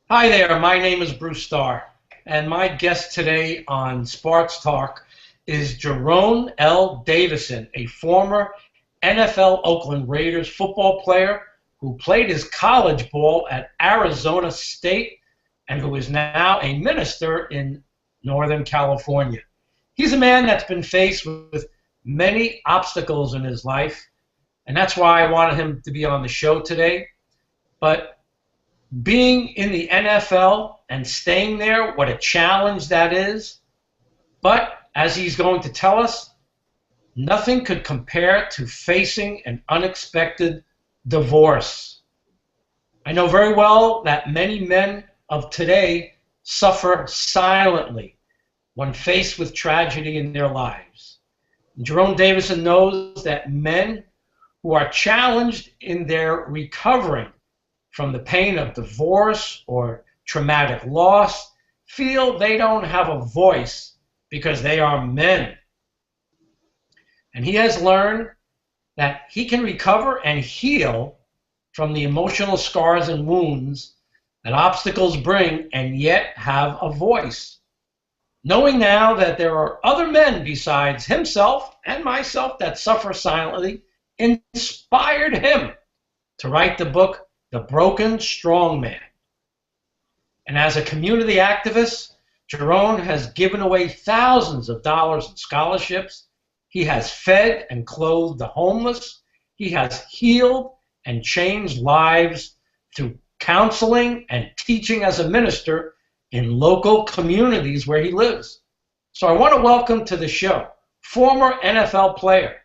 Hi there, my name is Bruce Starr, and my guest today on SportsTalk is Jerone L. Davison, a former NFL Oakland Raiders football player who played his college ball at Arizona State and who is now a minister in Northern California. He's a man that's been faced with many obstacles in his life, and that's why I wanted him to be on the show today. But being in the NFL and staying there, what a challenge that is. But as he's going to tell us, nothing could compare to facing an unexpected divorce. I know very well that many men of today suffer silently when faced with tragedy in their lives. Jerome Davison knows that men who are challenged in their recovering from the pain of divorce or traumatic loss feel they don't have a voice because they are men. And he has learned that he can recover and heal from the emotional scars and wounds that obstacles bring and yet have a voice. Knowing now that there are other men besides himself and myself that suffer silently, inspired him to write the book The Broken Strong Man. And as a community activist, Jerome has given away thousands of dollars in scholarships. He has fed and clothed the homeless. He has healed and changed lives through counseling and teaching as a minister in local communities where he lives. So I want to welcome to the show former NFL player,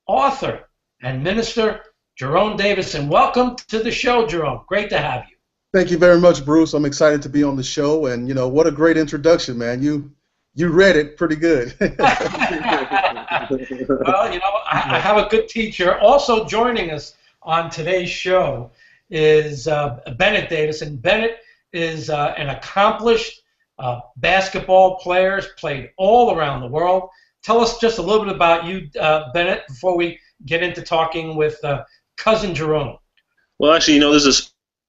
author, and minister Jerone Davison. Welcome to the show, Jerome. Great to have you. Thank you very much, Bruce. I'm excited to be on the show, and what a great introduction, man. You read it pretty good. Well, I have a good teacher. Also joining us on today's show is Bennett Davison. Bennett is an accomplished basketball player, played all around the world. Tell us just a little bit about you, Bennett, before we get into talking with cousin Jerome. Well, actually, this is a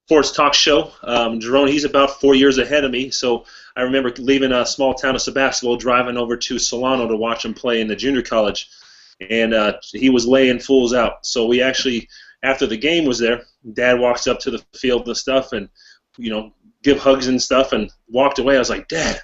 sports talk show. Jerome, he's about 4 years ahead of me, so I remember leaving a small town of Sebastopol, driving over to Solano to watch him play in the junior college, and he was laying fools out. So we actually, after the game was there, Dad walks up to the field and stuff, and give hugs and stuff, and walked away. I was like, Dad,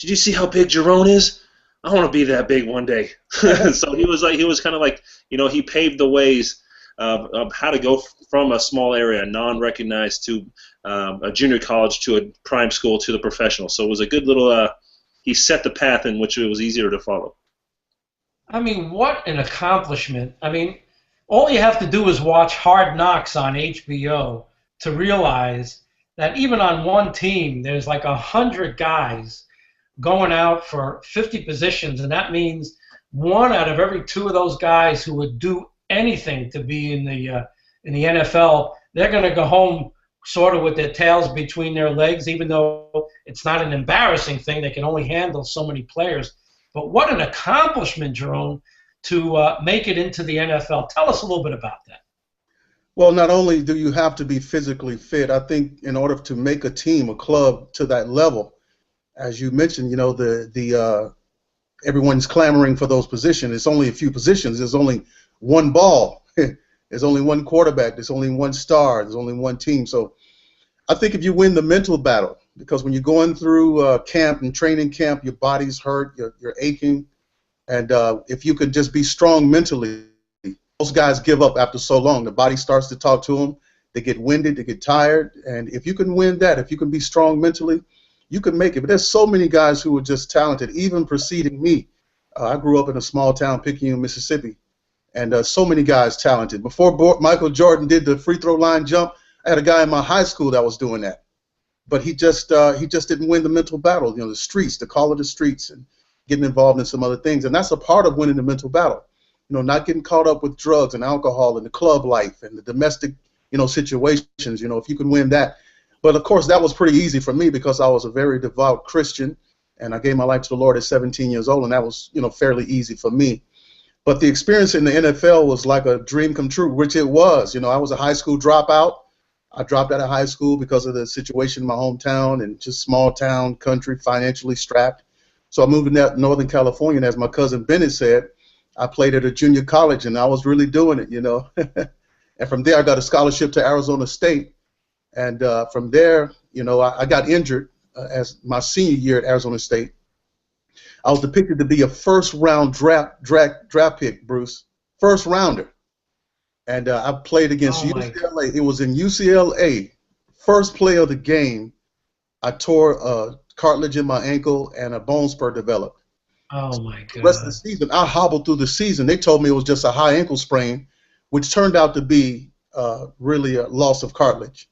did you see how big Jerome is? I want to be that big one day. So he was kind of like, he paved the ways of how to go from a small area, non-recognized, to a junior college, to a prime school, to the professional. So it was a good little, he set the path in which it was easier to follow. I mean, what an accomplishment. I mean, all you have to do is watch Hard Knocks on HBO to realize that even on one team, there's like 100 guys going out for 50 positions, and that means one out of every two of those guys who would do anything to be in the NFL, they're going to go home sort of with their tails between their legs, even though it's not an embarrassing thing. They can only handle so many players. But what an accomplishment, Jerome, to make it into the NFL. Tell us a little bit about that. Well, not only do you have to be physically fit, I think in order to make a team, a club to that level, as you mentioned, everyone's clamoring for those positions. It's only a few positions. There's only one ball. There's only one quarterback. There's only one star. There's only one team. So I think if you win the mental battle, because when you're going through camp and training camp, your body's hurt, you're aching, and if you could just be strong mentally, most guys give up after so long. The body starts to talk to them. They get winded. They get tired. And if you can win that, if you can be strong mentally, you can make it. But there's so many guys who are just talented, even preceding me. I grew up in a small town, Picayune, Mississippi, and so many guys talented. Before Michael Jordan did the free throw line jump, I had a guy in my high school that was doing that. But he just didn't win the mental battle, the streets, the call of the streets, and getting involved in some other things. And that's a part of winning the mental battle. Not getting caught up with drugs and alcohol and the club life and the domestic, situations. If you can win that. But of course, that was pretty easy for me because I was a very devout Christian, and I gave my life to the Lord at 17 years old, and that was, fairly easy for me. But the experience in the NFL was like a dream come true, which it was. I was a high school dropout. I dropped out of high school because of the situation in my hometown and just small town, country, financially strapped. So I moved to Northern California, and as my cousin Bennett said, I played at a junior college, and I was really doing it, you know. And from there, I got a scholarship to Arizona State. And from there, you know, I got injured as my senior year at Arizona State. I was depicted to be a first-round draft pick, Bruce, first rounder. And I played against UCLA. It was in UCLA, first play of the game. I tore a cartilage in my ankle and a bone spur developed. Oh, my God. The rest of the season, I hobbled through the season. They told me it was just a high ankle sprain, which turned out to be really a loss of cartilage.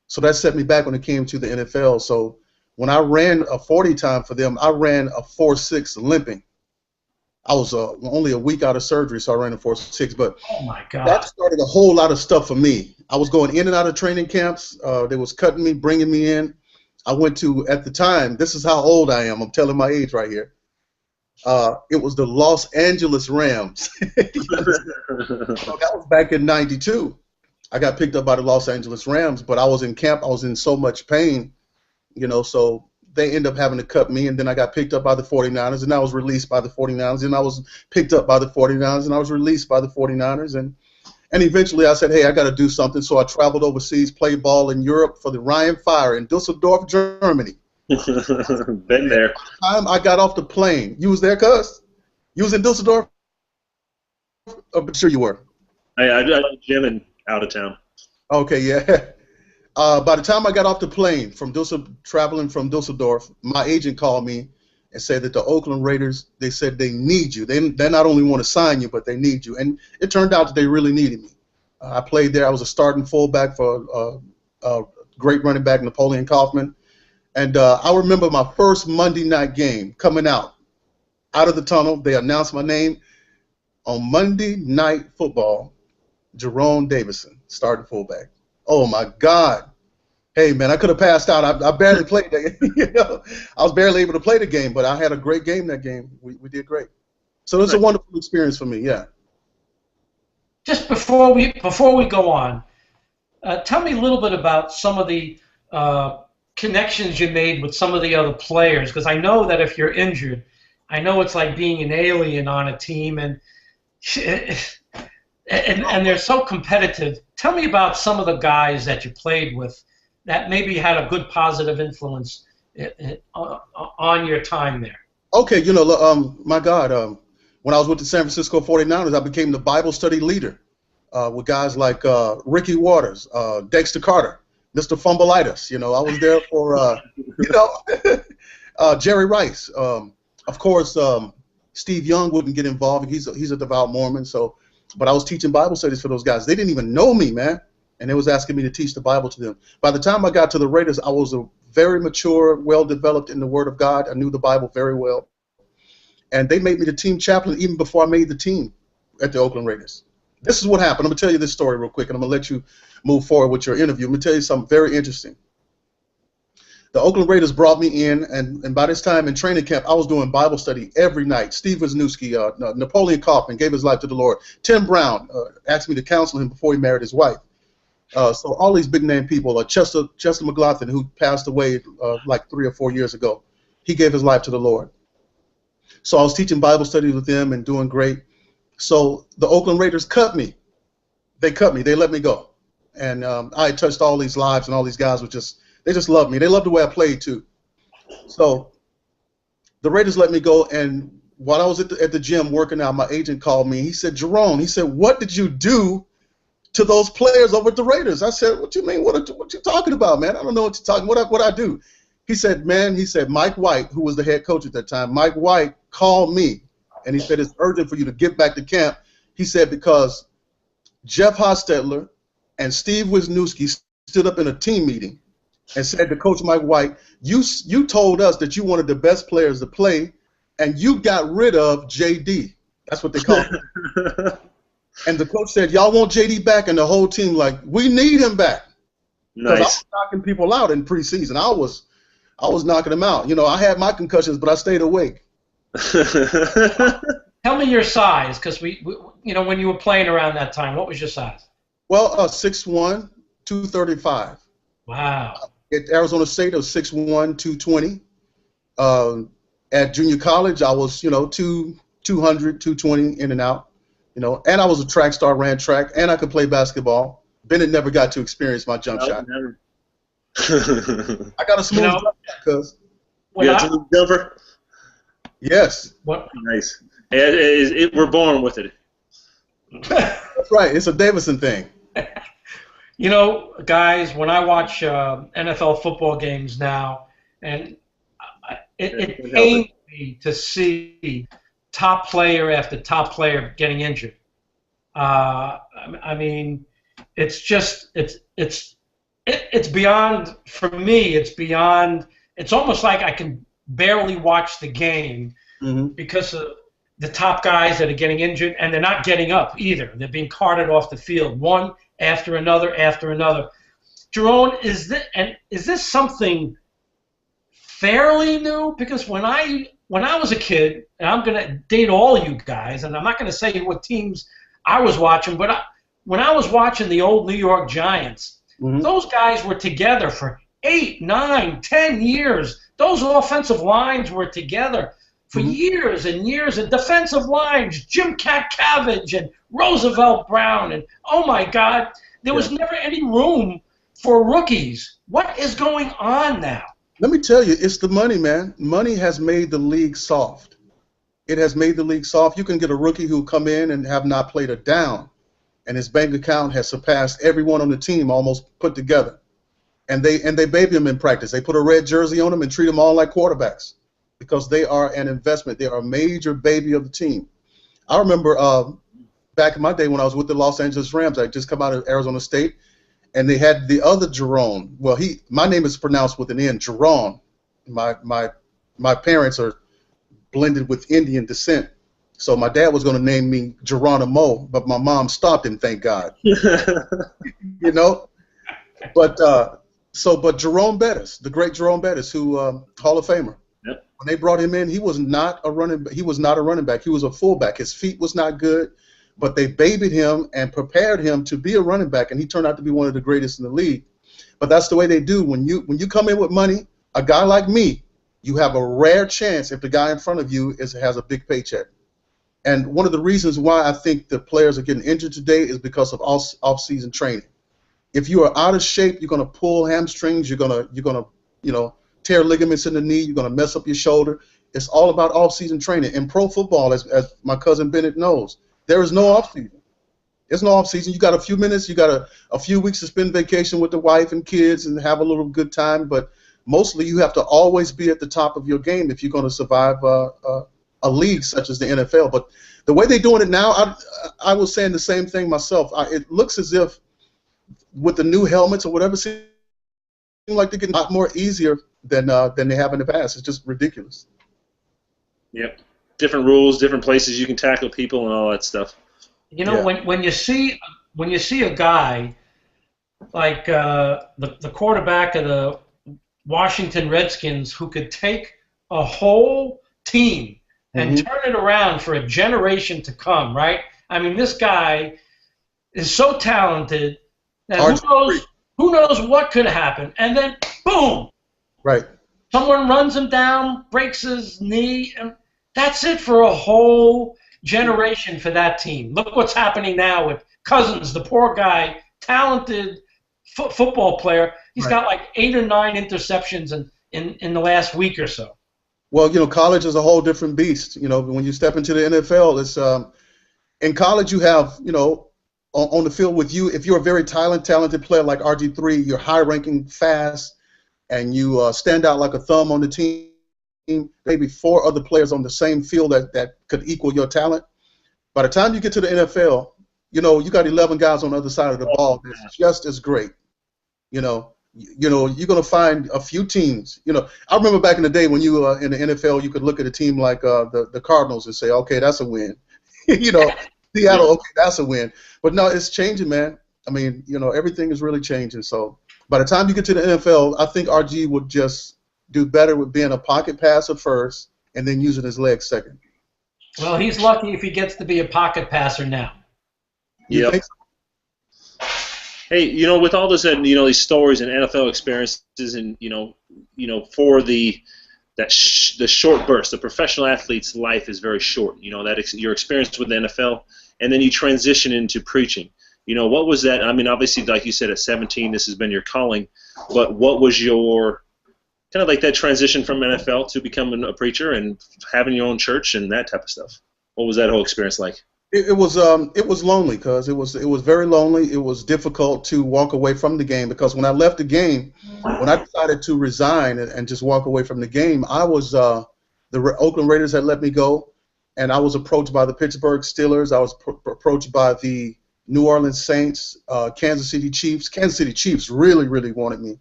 So that set me back when it came to the NFL. So when I ran a 40 time for them, I ran a 4.6 limping. I was only a week out of surgery, so I ran a 4.6. But oh my God, that started a whole lot of stuff for me. I was going in and out of training camps. They was cutting me, bringing me in. I went to, at the time, this is how old I am. I'm telling my age right here. It was the Los Angeles Rams. So that was back in '92. I got picked up by the Los Angeles Rams, but I was in camp. I was in so much pain, you know, so they ended up having to cut me, and then I got picked up by the 49ers, and I was released by the 49ers, and I was picked up by the 49ers, and I was released by the 49ers, and eventually I said, hey, I got to do something, so I traveled overseas, played ball in Europe for the Rhein Fire in Dusseldorf, Germany. Been there. By the time I got off the plane, you was there, cuz? You was in Dusseldorf? I'm sure you were. I did a gym and out of town. Okay, yeah. By the time I got off the plane from traveling from Dusseldorf, my agent called me and said that the Oakland Raiders, they said they need you. They not only want to sign you, but they need you. And it turned out that they really needed me. I played there. I was a starting fullback for a great running back, Napoleon Kaufman. And I remember my first Monday night game coming out of the tunnel. They announced my name on Monday Night Football, Jerone Davison, starting fullback. Oh, my God. Hey, man, I could have passed out. I barely played that game. You know? I was barely able to play the game, but I had a great game that game. We did great. So it was a wonderful experience for me, yeah. Just before we go on, tell me a little bit about some of the connections you made with some of the other players, because I know that if you're injured, I know it's like being an alien on a team, and they're so competitive. Tell me about some of the guys that you played with that maybe had a good positive influence on your time there. Okay, you know, my God, when I was with the San Francisco 49ers, I became the Bible study leader with guys like Ricky Waters, Dexter Carter, Mr. Fumbleitis. You know, I was there for, you know, Jerry Rice. Of course, Steve Young wouldn't get involved. He's a devout Mormon, so. But I was teaching Bible studies for those guys. They didn't even know me, man, and they was asking me to teach the Bible to them. By the time I got to the Raiders, I was a very mature, well-developed in the Word of God. I knew the Bible very well. And they made me the team chaplain even before I made the team at the Oakland Raiders. This is what happened. I'm going to tell you this story real quick, and I'm going to let you move forward with your interview. I'm going to tell you something very interesting. The Oakland Raiders brought me in, and by this time in training camp, I was doing Bible study every night. Steve Wisniewski, Napoleon Kaufman gave his life to the Lord. Tim Brown asked me to counsel him before he married his wife. So all these big-name people, Chester McLaughlin, who passed away like 3 or 4 years ago, he gave his life to the Lord. So I was teaching Bible studies with them and doing great. So the Oakland Raiders cut me. They cut me. They let me go. And I had touched all these lives, and all these guys were just – they just loved me. They loved the way I played, too. So the Raiders let me go, and while I was at the gym working out, my agent called me. He said, Jerome, he said, what did you do to those players over at the Raiders? I said, what you mean? What you talking about, man? I don't know what you're talking about. What I do? He said, man, he said, Mike White, who was the head coach at that time, Mike White called me, and he said, it's urgent for you to get back to camp. He said, because Jeff Hostetler and Steve Wisniewski stood up in a team meeting and said to Coach Mike White, you told us that you wanted the best players to play, and you got rid of J.D. That's what they called him. And the coach said, y'all want J.D. back? And the whole team like, we need him back. Because I was knocking people out in preseason. I was knocking them out. You know, I had my concussions, but I stayed awake. Tell me your size, because we, you know, when you were playing around that time, what was your size? Well, 6'1", 235. Wow. At Arizona State, I was 6'1", 220. At junior college, I was, 200, 220 in and out, and I was a track star, ran track, and I could play basketball. Bennett never got to experience my jump shot. Never. I got a smooth jump shot, cuz. You got a jumper? Yes. What? Nice. We're born with it. That's right. It's a Davison thing. Guys, when I watch NFL football games now, and it pains me to see top player after top player getting injured. I mean, it's just it's beyond, for me. It's beyond. It's almost like I can barely watch the game because of the top guys that are getting injured, and they're not getting up either. They're being carted off the field, one after another after another. Jerone, is this something fairly new? Because when I was a kid, and I'm going to date all you guys, and I'm not going to say what teams I was watching, but when I was watching the old New York Giants, those guys were together for 8, 9, 10 years. Those offensive lines were together for years and years, and defensive lines, Jim Catkavage and Roosevelt Brown, and oh my God, there was never any room for rookies. What is going on now? Let me tell you, it's the money, man. Money has made the league soft. It has made the league soft. You can get a rookie who come in and have not played a down, and his bank account has surpassed everyone on the team almost put together. And they baby him in practice. They put a red jersey on him and treat them all like quarterbacks because they are an investment. They are a major baby of the team. I remember back in my day when I was with the Los Angeles Rams, I just come out of Arizona State, and they had the other Jerone. Well, my name is pronounced with an N, Jerone. My parents are blended with Indian descent, so my dad was going to name me Geronimo, but my mom stopped him, thank God. But Jerome Bettis, the great Jerome Bettis, who Hall of Famer. Yep. When they brought him in, he was not a running back. He was a fullback. His feet was not good, but they babied him and prepared him to be a running back, and he turned out to be one of the greatest in the league. But that's the way they do. When you come in with money, a guy like me, you have a rare chance if the guy in front of you has a big paycheck. And one of the reasons why I think the players are getting injured today is because of off-season training. If you are out of shape, you're going to pull hamstrings. You're going to tear ligaments in the knee. You're going to mess up your shoulder. It's all about off-season training. In pro football, as my cousin Bennett knows, there is no off-season. There's no off-season. You got a few minutes. You got a few weeks to spend vacation with the wife and kids and have a little good time. But mostly, you have to always be at the top of your game if you're going to survive a league such as the NFL. But the way they're doing it now, I was saying the same thing myself. It looks as if with the new helmets or whatever, seems like they're getting a lot more easier than they have in the past. It's just ridiculous. Yep. Different rules, different places you can tackle people and all that stuff. When you see a guy like the quarterback of the Washington Redskins who could take a whole team and turn it around for a generation to come, right? I mean, this guy is so talented that who knows what could happen, and then boom, right? Someone runs him down, breaks his knee, and that's it for a whole generation for that team. Look what's happening now with Cousins, the poor guy, talented football player. He's got like 8 or 9 interceptions in the last week or so. Well, college is a whole different beast. When you step into the NFL, it's in college you have, on the field with you, if you're a very talented player like RG3, you're high-ranking, fast, and you stand out like a thumb on the team, maybe 4 other players on the same field that could equal your talent. By the time you get to the NFL, you got 11 guys on the other side of the ball that's just as great. You're going to find a few teams. I remember back in the day when you were in the NFL, you could look at a team like the Cardinals and say, okay, that's a win. Seattle, okay, that's a win. But no, it's changing, man. I mean, everything is really changing. So by the time you get to the NFL, I think RG would just do better with being a pocket passer first and then using his legs second. Well, he's lucky if he gets to be a pocket passer now. You think so? Hey, with all this and these stories and NFL experiences, and for the short burst, the professional athlete's life is very short. Your experience with the NFL, and then you transition into preaching. What was that? I mean, obviously, like you said, at 17, this has been your calling. But what was your kind of like that transition from NFL to becoming a preacher and having your own church and that type of stuff? What was that whole experience like? It was lonely, because it was very lonely. It was difficult to walk away from the game, because when I left the game, when I decided to resign and just walk away from the game, I was the Oakland Raiders had let me go, and I was approached by the Pittsburgh Steelers. I was approached by the New Orleans Saints, Kansas City Chiefs. Kansas City Chiefs really, really wanted me,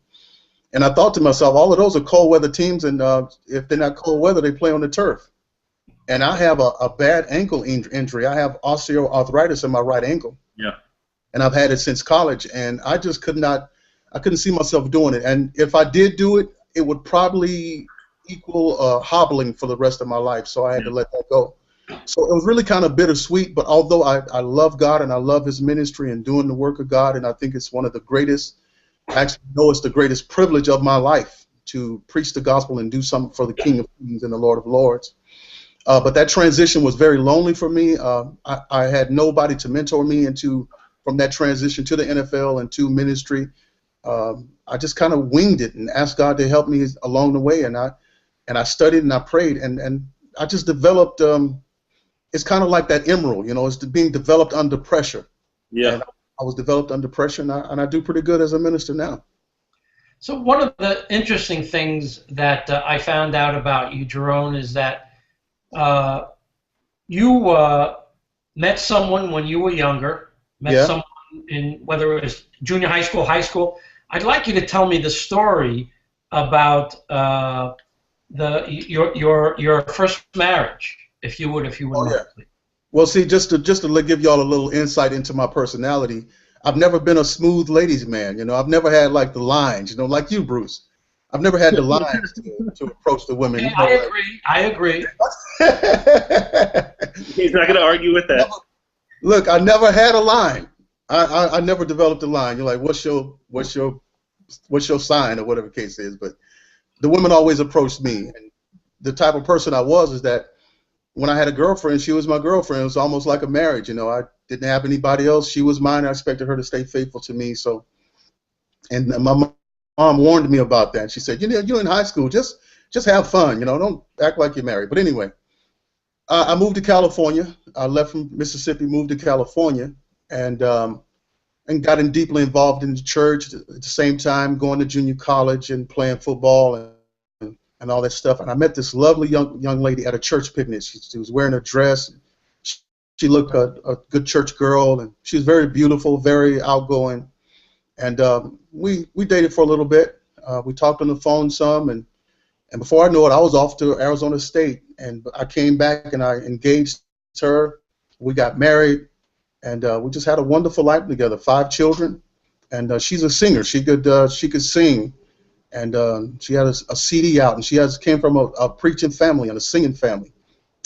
and I thought to myself, all of those are cold weather teams, and if they're not cold weather, they play on the turf. And I have a bad ankle injury. I have osteoarthritis in my right ankle. Yeah. And I've had it since college, and I just couldn't see myself doing it. And if I did do it, it would probably equal hobbling for the rest of my life. So I had to let that go. So it was really kind of bittersweet. But although I love God and I love His ministry and doing the work of God, and I think it's one of the greatest, actually, no, it's the greatest privilege of my life to preach the gospel and do something for the King of Kings and the Lord of Lords. But that transition was very lonely for me. I had nobody to mentor me from that transition to the NFL and to ministry. I just kind of winged it and asked God to help me along the way. And I studied and I prayed, and I just developed. It's kind of like that emerald, it's being developed under pressure. Yeah. And I was developed under pressure, and I do pretty good as a minister now. So one of the interesting things that I found out about you, Jerone, is that you met someone when you were younger, someone in, whether it was junior high school, high school. I'd like you to tell me the story about your first marriage, if you would. Oh, yeah. Well, see, just to give y'all a little insight into my personality, I've never been a smooth ladies man. I've never had like the lines, like you, Bruce. I've never had the lines to approach the women. Yeah, I agree. He's not going to argue with that. Look, I never had a line. I never developed a line. You're like, what's your sign, or whatever the case is. But the women always approached me, and the type of person I was is that when I had a girlfriend, she was my girlfriend. It was almost like a marriage. I didn't have anybody else. She was mine. I expected her to stay faithful to me. So, and my mom warned me about that. She said, you're in high school, just have fun, don't act like you're married. But anyway, I moved to California. I left from Mississippi, moved to California, and got deeply involved in the church. At the same time, going to junior college and playing football and all that stuff. And I met this lovely young lady at a church picnic. She was wearing a dress. She looked a good church girl, and she was very beautiful, very outgoing. And we dated for a little bit. We talked on the phone some, and before I knew it, I was off to Arizona State. And I came back and I engaged her. We got married, and we just had a wonderful life together. 5 children, and she's a singer. She could sing, and she had a CD out, and she came from a preaching family and a singing family.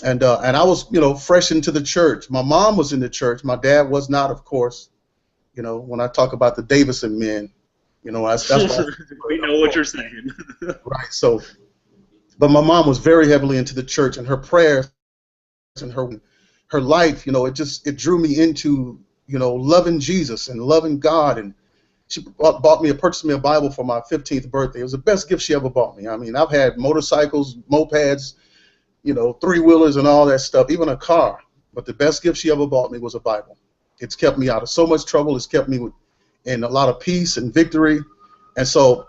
And I was fresh into the church. My mom was in the church. My dad was not, of course. When I talk about the Davison men, that's what we know what you're saying. Right. So, but my mom was very heavily into the church, and her prayers and her life, it drew me into, loving Jesus and loving God. And she purchased me a Bible for my 15th birthday. It was the best gift she ever bought me. I mean, I've had motorcycles, mopeds, 3-wheelers and all that stuff, even a car. But the best gift she ever bought me was a Bible. It's kept me out of so much trouble. It's kept me in a lot of peace and victory. And so,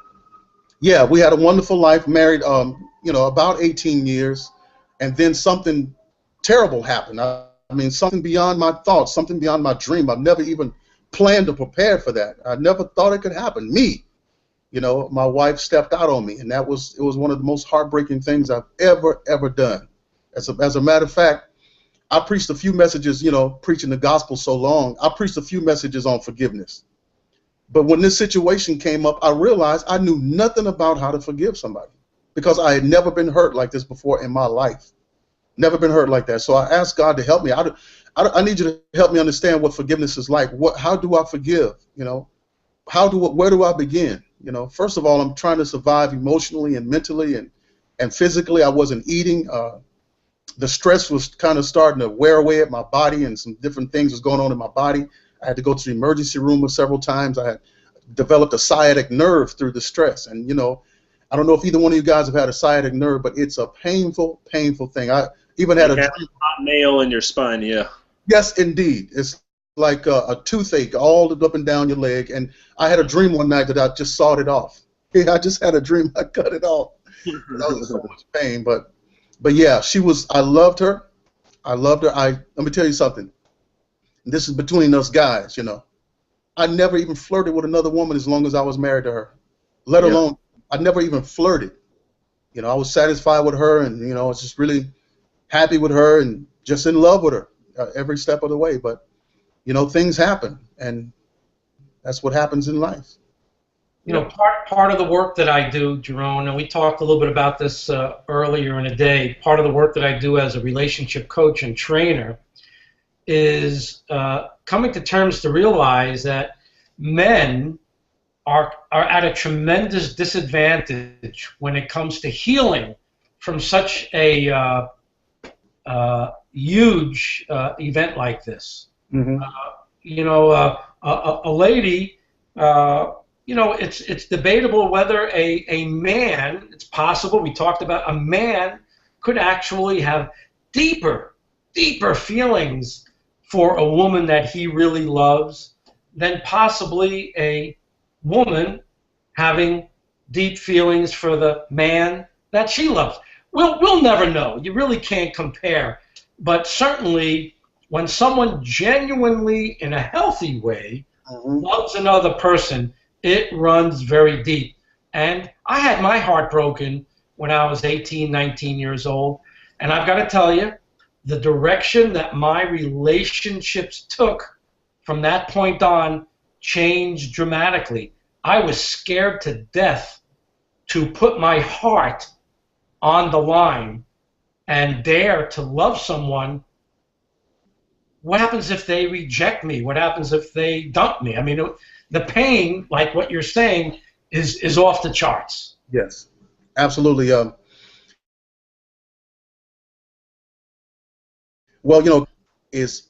yeah, we had a wonderful life, married, about 18 years. And then something terrible happened. I mean, something beyond my thoughts, something beyond my dream. I've never even planned or prepared for that. I never thought it could happen. Me, my wife stepped out on me, and it was one of the most heartbreaking things I've ever done. As a matter of fact, I preached a few messages, preaching the gospel so long. I preached a few messages on forgiveness. But when this situation came up, I realized I knew nothing about how to forgive somebody, because I had never been hurt like this before in my life. Never been hurt like that. So I asked God to help me. I need you to help me understand what forgiveness is like. How do I forgive? where do I begin? You know, first of all, I'm trying to survive emotionally and mentally and physically. I wasn't eating. The stress was kind of starting to wear away at my body, and some different things was going on in my body. I had to go to the emergency room several times. I had developed a sciatic nerve through the stress. And, you know, I don't know if either one of you guys have had a sciatic nerve, but it's a painful, painful thing. I even had a hot nail in your spine, yeah. Yes, indeed. It's like a toothache all up and down your leg. And I had a dream one night that I just sawed it off. I just had a dream I cut it off. I was in so much pain, but yeah, I loved her. I loved her. Let me tell you something. This is between us guys, you know. I never even flirted with another woman as long as I was married to her. Let alone, I never even flirted. You know, I was satisfied with her, and, you know, I was just really happy with her and just in love with her every step of the way. But, you know, things happen, and that's what happens in life. You know, part of the work that I do, Jerone, and we talked a little bit about this earlier in the day, part of the work that I do as a relationship coach and trainer is coming to terms to realize that men are at a tremendous disadvantage when it comes to healing from such a huge event like this. Mm-hmm. You know, a lady, you know, it's debatable whether a man, it's possible, we talked about, a man could actually have deeper feelings for a woman that he really loves than possibly a woman having deep feelings for the man that she loves. We'll never know. You really can't compare. But certainly when someone genuinely, in a healthy way, loves another person, it runs very deep. And I had my heart broken when I was 18, 19 years old. And I've got to tell you, the direction that my relationships took from that point on changed dramatically. I was scared to death to put my heart on the line and dare to love someone. What happens if they reject me? What happens if they dump me? I mean, the pain, like what you're saying, is off the charts. Yes, absolutely. Well, you know, is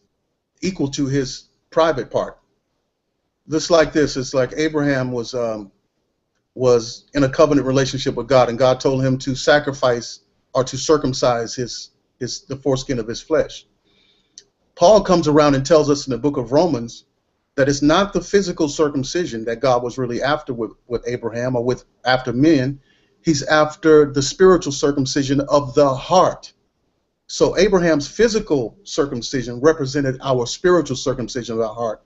equal to his private part. Just like this, it's like Abraham was in a covenant relationship with God, and God told him to sacrifice or to circumcise the foreskin of his flesh. Paul comes around and tells us in the book of Romans that it's not the physical circumcision that God was really after with Abraham or after men. He's after the spiritual circumcision of the heart. So Abraham's physical circumcision represented our spiritual circumcision of our heart.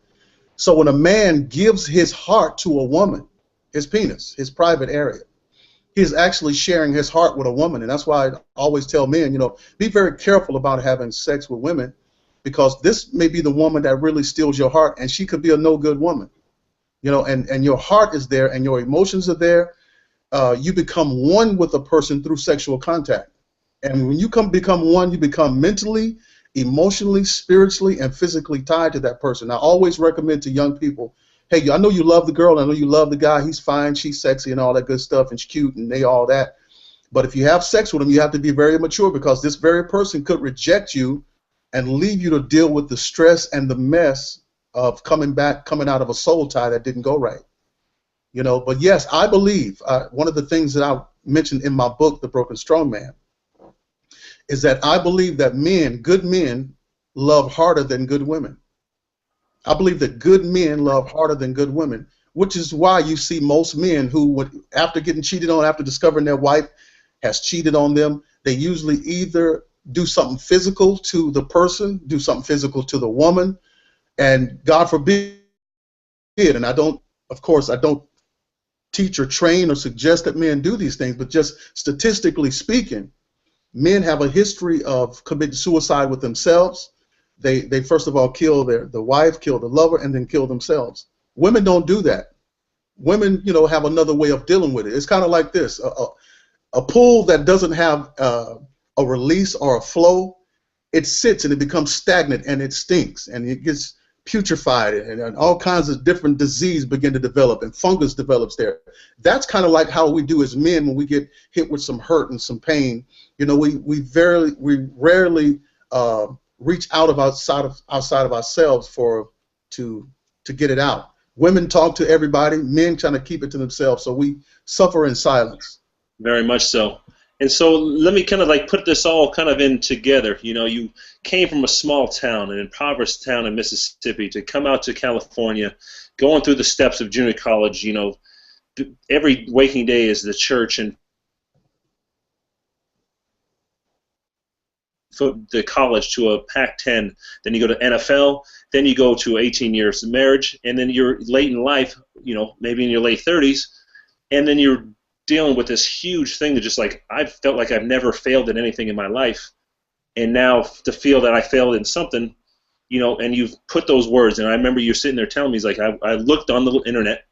So when a man gives his heart to a woman, his penis, his private area, he's actually sharing his heart with a woman. And that's why I always tell men, you know, be very careful about having sex with women, because this may be the woman that really steals your heart, and she could be a no good woman. You know, and your heart is there and your emotions are there. You become one with a person through sexual contact. And when you become one, you become mentally, emotionally, spiritually, and physically tied to that person. I always recommend to young people, hey, I know you love the girl, I know you love the guy, he's fine, she's sexy and all that good stuff, and she's cute and all that. But if you have sex with him, you have to be very mature, because this very person could reject you and leave you to deal with the stress and the mess of coming out of a soul tie that didn't go right. You know, but yes, I believe one of the things that I mentioned in my book, The Broken Strong Man, is that I believe that good men, love harder than good women. I believe that good men love harder than good women, which is why you see most men who, after getting cheated on, after discovering their wife has cheated on them, they usually either do something physical to the person, do something physical to the woman, and God forbid, and I don't teach or train or suggest that men do these things, but just statistically speaking, men have a history of committing suicide with themselves. They first of all kill the wife, kill the lover, and then kill themselves. Women don't do that. Women, you know, have another way of dealing with it. It's kind of like this: a pool that doesn't have a release or a flow, it sits and it becomes stagnant and it stinks and it gets putrefied, and all kinds of different disease begin to develop, and fungus develops there. That's kind of like how we do as men when we get hit with some hurt and some pain. You know, we rarely reach out of outside of ourselves to get it out. Women talk to everybody, men trying to keep it to themselves, so we suffer in silence. Very much so. And so let me kind of like put this all kind of in together. You know, you came from a small town, an impoverished town in Mississippi, to come out to California, going through the steps of junior college. You know, every waking day is the church and the college to a Pac-10. Then you go to NFL. Then you go to 18 years of marriage, and then you're late in life. You know, maybe in your late 30s, and then you're dealing with this huge thing that just like I felt like I've never failed at anything in my life, and now to feel that I failed in something, you know, and you've put those words, and I remember you sitting there telling me, he's like, I looked on the internet,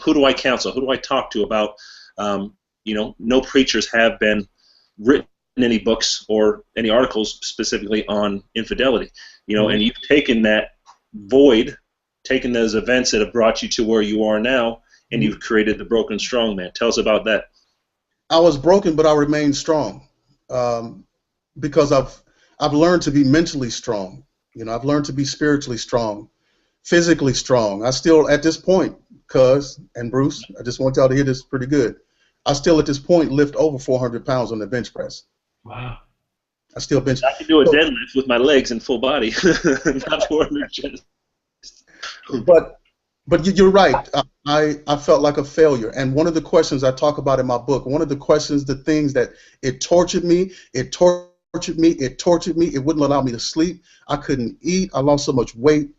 who do I counsel, who do I talk to about, you know, no preachers have been written any books or any articles specifically on infidelity, you know, and you've taken that void, taken those events that have brought you to where you are now, and you've created the Broken Strong Man. Tell us about that. I was broken, but I remained strong, because I've learned to be mentally strong. You know, I've learned to be spiritually strong, physically strong. I still, at this point, Cuz and Bruce, I just want y'all to hear this pretty good. I still, at this point, lift over 400 pounds on the bench press. Wow. I still bench. I can do a deadlift with my legs and full body, not 400 chest. But you're right. I felt like a failure. And one of the questions I talk about in my book, one of the questions, the things that it tortured me, it wouldn't allow me to sleep. I couldn't eat. I lost so much weight.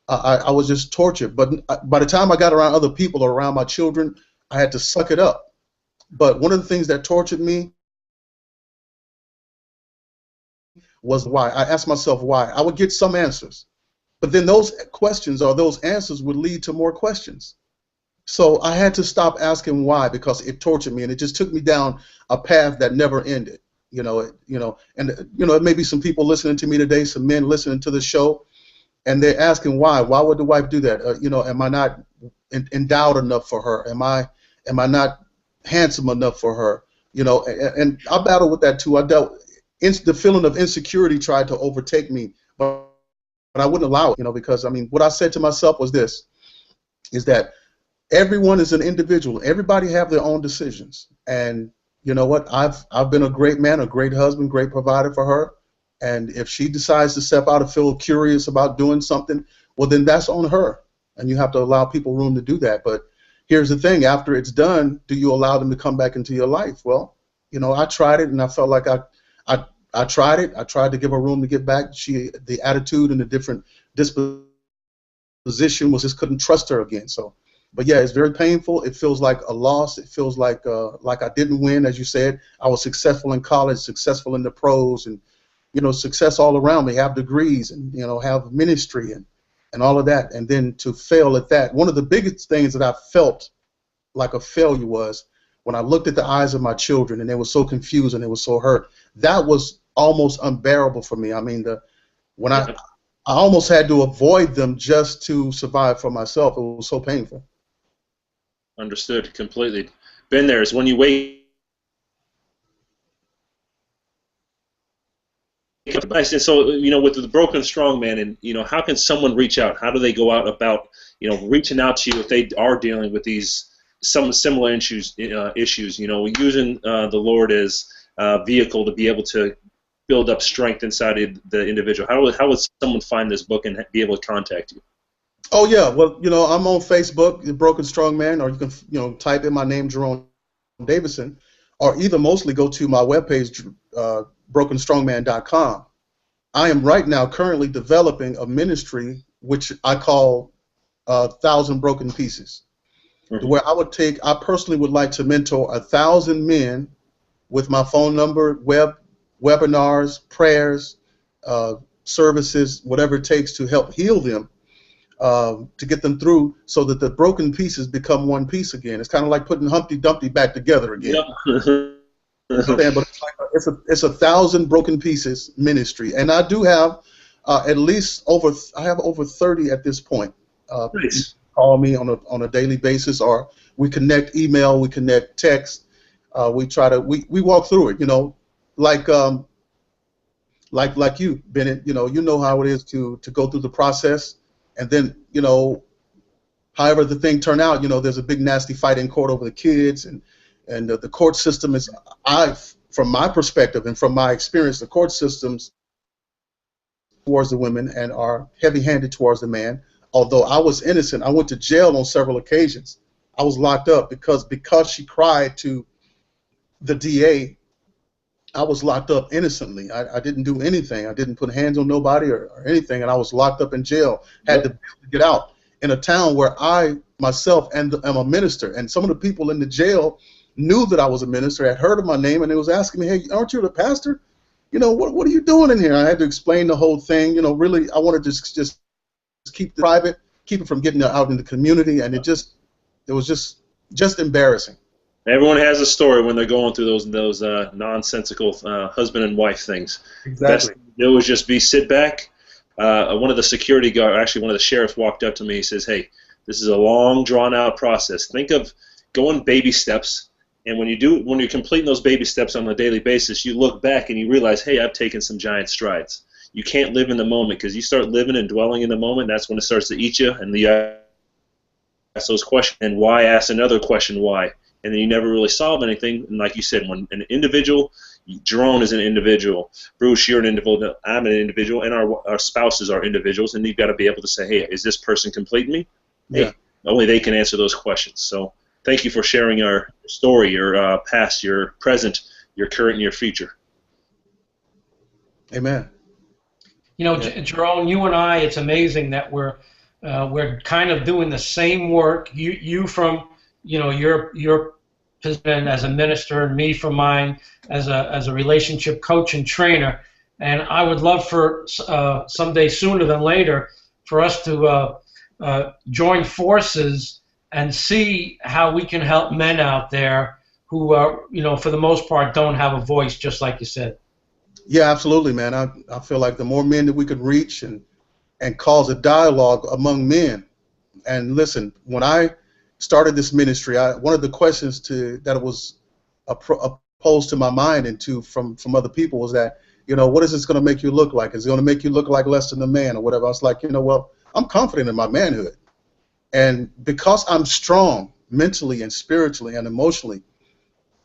I was just tortured. But by the time I got around other people or around my children, I had to suck it up. But one of the things that tortured me was why. I asked myself why. I would get some answers. But then those questions or those answers would lead to more questions. So I had to stop asking why, because it tortured me, and it just took me down a path that never ended. And it may be some people listening to me today, some men listening to the show, and they're asking why. Why would the wife do that? Am I not endowed enough for her? Am I not handsome enough for her? And I battled with that too. The feeling of insecurity tried to overtake me, but I wouldn't allow it, because what I said to myself was this, is that everyone is an individual. Everybody have their own decisions. And you know what? I've been a great man, a great husband, great provider for her. And if she decides to step out and feel curious about doing something, well, then that's on her. And you have to allow people room to do that. But here's the thing. After it's done, do you allow them to come back into your life? Well, I tried it, and I felt like I tried it. I tried to give her room to get back. The attitude and the different disposition was just couldn't trust her again. So, but yeah, it's very painful. It feels like a loss. It feels like I didn't win, as you said. I was successful in college, successful in the pros, and success all around me. Have degrees, and have ministry and all of that. And then to fail at that, one of the biggest things that I felt like a failure was when I looked at the eyes of my children, and they were so confused and they were so hurt. That was almost unbearable for me. When I almost had to avoid them just to survive for myself. It was so painful. Understood completely. Been there. Is when you wake up. And so, with the Broken Strong Man, and how can someone reach out? How do they go out about reaching out to you if they are dealing with some similar issues? Using the Lord as a vehicle to be able to build up strength inside of the individual. How would someone find this book and be able to contact you? Oh yeah, well, I'm on Facebook, The Broken Strong Man, or you can type in my name, Jerone Davison, or either mostly go to my webpage, brokenstrongman.com. I am right now currently developing a ministry which I call 1,000 Broken Pieces, where I personally would like to mentor 1,000 men with my phone number, webinars, prayers, services, whatever it takes to help heal them, to get them through, so that the broken pieces become one piece again. It's kind of like putting Humpty Dumpty back together again. Yep. But it's 1,000 Broken Pieces ministry, and I do have At least I have over 30 at this point. Nice. Call me on a daily basis, or we connect email, we connect text. We walk through it, like you, Bennett. You know how it is to go through the process, and then however the thing turned out, there's a big nasty fight in court over the kids, and the court system is, from my perspective and from my experience, the court systems towards the women and are heavy-handed towards the man. Although I was innocent, I went to jail on several occasions. I was locked up because she cried to the DA. I was locked up innocently. I didn't do anything. I didn't put hands on nobody or anything, and I was locked up in jail. Had to get out in a town where I myself am a minister, and some of the people in the jail knew that I was a minister, had heard of my name, and they was asking me, "Hey, aren't you the pastor? What are you doing in here?" I had to explain the whole thing. Really, I wanted to just keep it private, keep it from getting out in the community, and it was just embarrassing. Everyone has a story when they're going through those nonsensical husband and wife things. Exactly. Best it was just sit back. One of the security guard, actually one of the sheriffs, walked up to me. He says, "Hey, this is a long, drawn-out process. Think of going baby steps, and when you're completing those baby steps on a daily basis, you look back and you realize, hey, I've taken some giant strides. You can't live in the moment, because you start living and dwelling in the moment, that's when it starts to eat you, and you ask those questions, and why ask another question, why? And then you never really solve anything. And like you said, when an individual, Jerone is an individual, Bruce, you're an individual, I'm an individual, and our spouses are individuals, and you've got to be able to say, hey, is this person completing me? Yeah. Hey, only they can answer those questions. So thank you for sharing your story, your past, your present, your current, and your future. Amen. Jerome, you and I, it's amazing that we're kind of doing the same work. You from your position as a minister, and me from mine as a relationship coach and trainer. And I would love for someday sooner than later for us to join forces and see how we can help men out there who for the most part don't have a voice, just like you said. Yeah, absolutely, man. I feel like the more men that we could reach and cause a dialogue among men. And listen, when I started this ministry, one of the questions that was posed to my mind and from other people was that, what is this going to make you look like? Is it going to make you look like less than a man or whatever? I was like, well, I'm confident in my manhood. And because I'm strong mentally and spiritually and emotionally,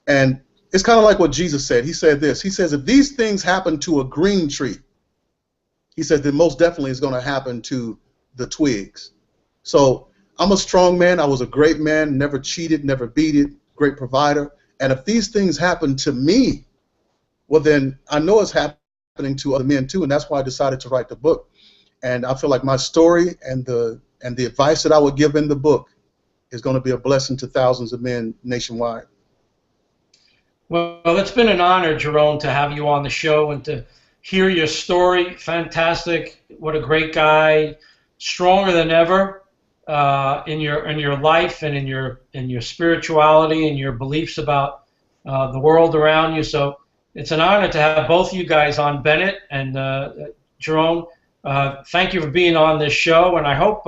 and it's kind of like what Jesus said. He said this. He says, if these things happen to a green tree, he said, then most definitely it's going to happen to the twigs. So I'm a strong man. I was a great man, never cheated, never beated, great provider. And if these things happen to me, well, then I know it's happening to other men too, and that's why I decided to write the book. And I feel like my story and the advice that I would give in the book is going to be a blessing to thousands of men nationwide. Well, it's been an honor, Jerome, to have you on the show and to hear your story. Fantastic. What a great guy. Stronger than ever in your life and in your spirituality and your beliefs about the world around you. So it's an honor to have both of you guys on, Bennett and Jerome. Thank you for being on this show, and I hope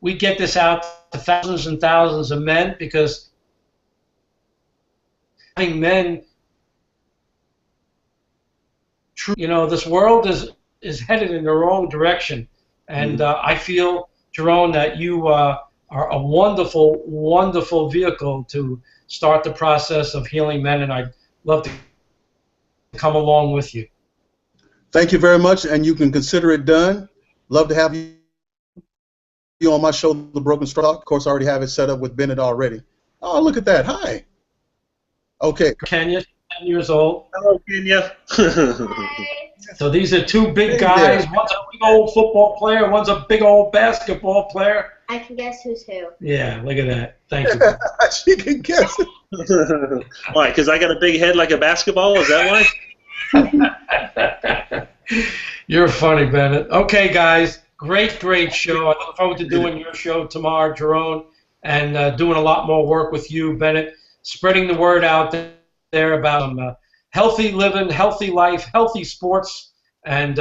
we get this out to thousands and thousands of men, because having men, this world is headed in the wrong direction, and I feel, Jerome, that you are a wonderful, wonderful vehicle to start the process of healing men, and I'd love to come along with you. Thank you very much, and you can consider it done. Love to have you on my show, The Broken Starr. Of course, I already have it set up with Bennett already. Oh, look at that. Hi. Okay. Kenya, 10 years old. Hello, Kenya. So these are two big guys. One's a big old football player. One's a big old basketball player. I can guess who's who. Yeah, look at that. Thank you. She can guess it. Why? Because I got a big head like a basketball? Is that why? You're funny, Bennett. Okay, guys. Great, great show. I look forward to doing your show tomorrow, Jerome, and doing a lot more work with you, Bennett, spreading the word out there about healthy living, healthy life, healthy sports, and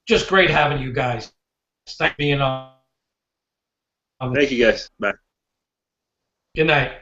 just great having you guys. Thanks for being on. Thank you, guys. Bye. Good night.